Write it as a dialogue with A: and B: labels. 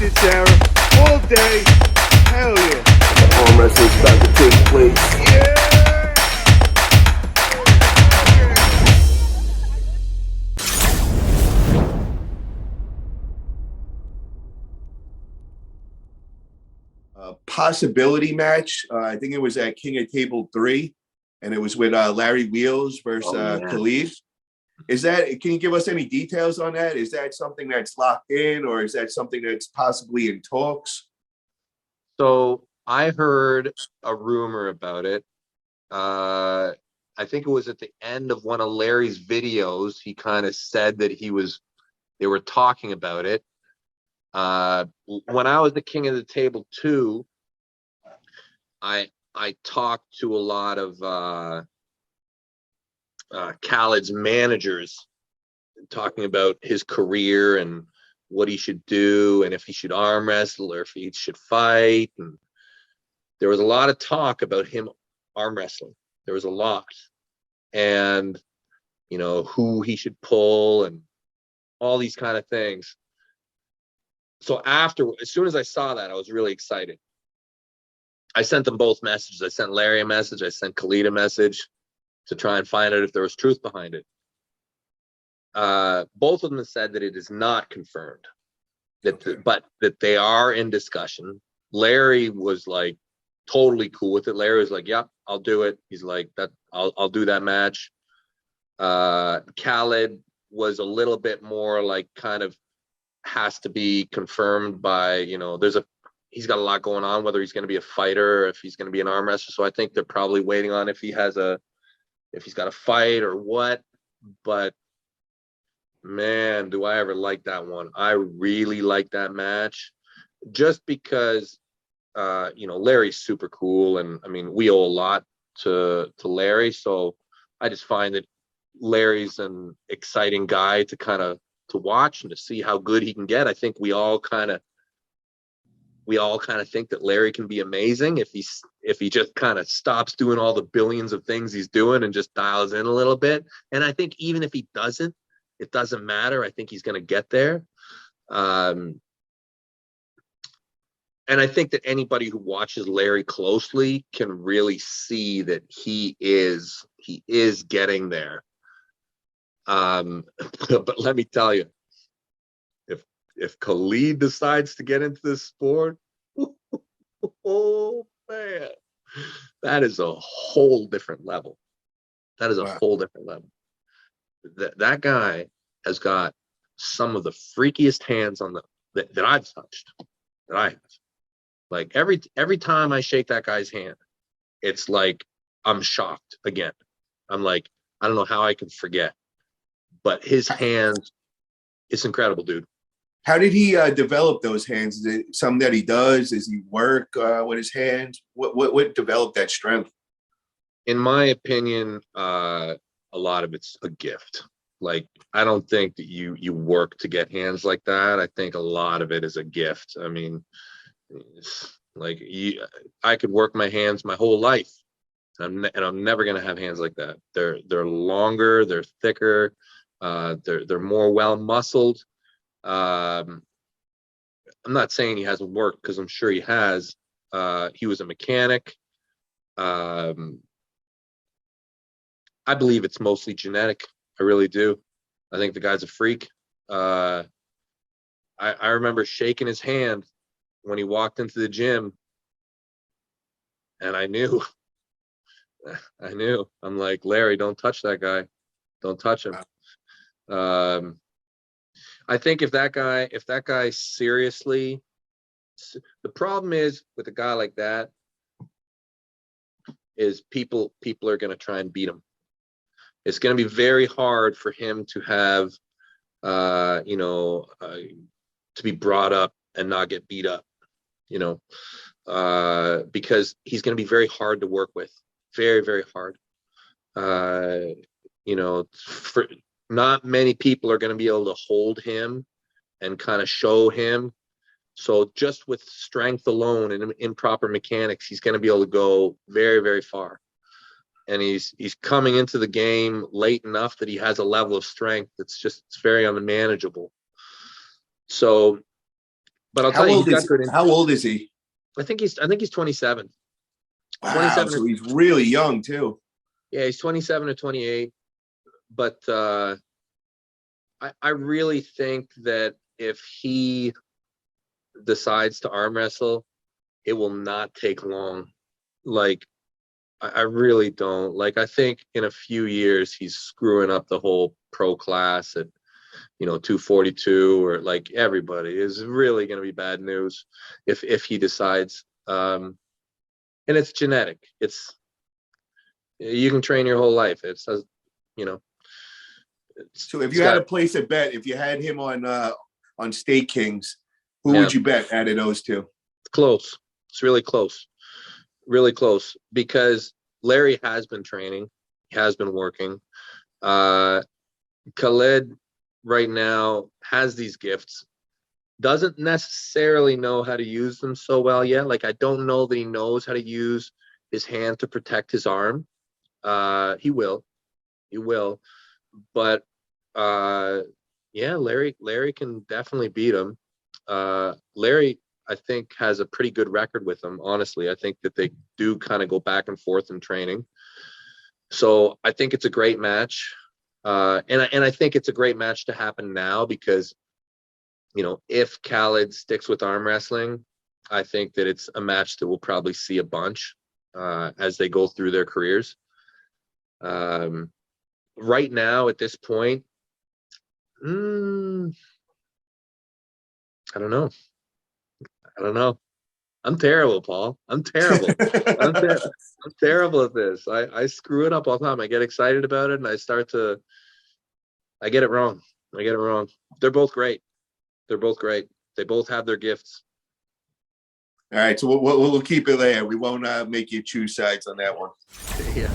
A: this era all day. Hell yeah.
B: Arm wrestling's about to take place.
A: Yeah.
B: Possibility match. I think it was at King of Table 3, and it was with Larry Wheels versus Khalif. Is that? Can you give us any details on that? Is that something that's locked in, or is that something that's possibly in talks?
C: So I heard a rumor about it. I think it was at the end of one of Larry's videos. He kind of said that they were talking about it. When I was the King of the Table 2, I talked to a lot of Khaled's managers, talking about his career and what he should do, and if he should arm wrestle or if he should fight. And there was a lot of talk about him arm wrestling. There was a lot, and who he should pull and all these kind of things. So as soon as I saw that, I was really excited. I sent them both messages. I sent Larry a message. I sent Khalid a message to try and find out if there was truth behind it. Both of them said that it is not confirmed, but that they are in discussion. Larry was like totally cool with it. Larry was like, "Yep, I'll do it." He's like, "That I'll do that match." Khaled was a little bit more like kind of has to be confirmed by, he's got a lot going on, whether he's going to be a fighter or if he's going to be an arm wrestler. So I think they're probably waiting on if he's got a fight or what. But man, do I ever like that one. I really like that match just because, Larry's super cool. And I mean, we owe a lot to Larry. So I just find that Larry's an exciting guy to watch and to see how good he can get. I think we all kind of think that Larry can be amazing if he just kind of stops doing all the billions of things he's doing and just dials in a little bit. And I think even if he doesn't, it doesn't matter. I think he's going to get there. And I think that anybody who watches Larry closely can really see that he is getting there. But let me tell you, if Khalid decides to get into this sport, oh man, that is a whole different level. That is a whole different level. That guy has got some of the freakiest hands that I've touched. That I have. Like every time I shake that guy's hand, it's like I'm shocked again. I'm like, I don't know how I can forget. But his hands, it's incredible, dude.
B: How did he develop those hands? Is it something that he does? Does he work with his hands? What developed that strength?
C: In my opinion, a lot of it's a gift. Like, I don't think that you work to get hands like that. I think a lot of it is a gift. I mean, like I could work my hands my whole life, and I'm never gonna have hands like that. They're longer, they're thicker. They're more well muscled. I'm not saying he hasn't worked, because I'm sure he has. He was a mechanic. I believe it's mostly genetic. I really do. I think the guy's a freak. I remember shaking his hand when he walked into the gym, and I knew. I'm like, Larry, don't touch that guy. Don't touch him. I think if that guy seriously, the problem is with a guy like that is people are going to try and beat him. It's going to be very hard for him to have, to be brought up and not get beat up, because he's going to be very hard to work with. Very, very hard. Not many people are going to be able to hold him and kind of show him. So just with strength alone and improper mechanics, he's going to be able to go very, very far. And he's coming into the game late enough that he has a level of strength that's just, it's very unmanageable. So But I'll tell you,
B: How old is he?
C: I think he's 27.
B: Wow,
C: 27
B: so he's really young too.
C: Yeah, he's 27 or 28. But I really think that if he decides to arm wrestle, it will not take long. Like, I really don't. Like, I think in a few years he's screwing up the whole pro class at 242, or like everybody is really going to be bad news if he decides. And it's genetic. You can train your whole life. It says,
B: So if you had to place a bet, if you had him on State Kings, who would you bet out of those two?
C: It's close. It's really close. Really close, because Larry has been training. He has been working. Khaled right now has these gifts. Doesn't necessarily know how to use them so well yet. Like, I don't know that he knows how to use his hand to protect his arm. He will. But Larry can definitely beat him. Larry, I think, has a pretty good record with him. Honestly, I think that they do kind of go back and forth in training. So I think it's a great match. And I think it's a great match to happen now, because, if Khaled sticks with arm wrestling, I think that it's a match that we'll probably see a bunch as they go through their careers. Right now, at this point, I don't know. I'm terrible, Paul. I'm terrible. I'm terrible at this. I screw it up all the time. I get excited about it, and I get it wrong. They're both great. They both have their gifts.
B: All right, so we'll keep it there. We won't make you choose sides on that one.
C: Yeah.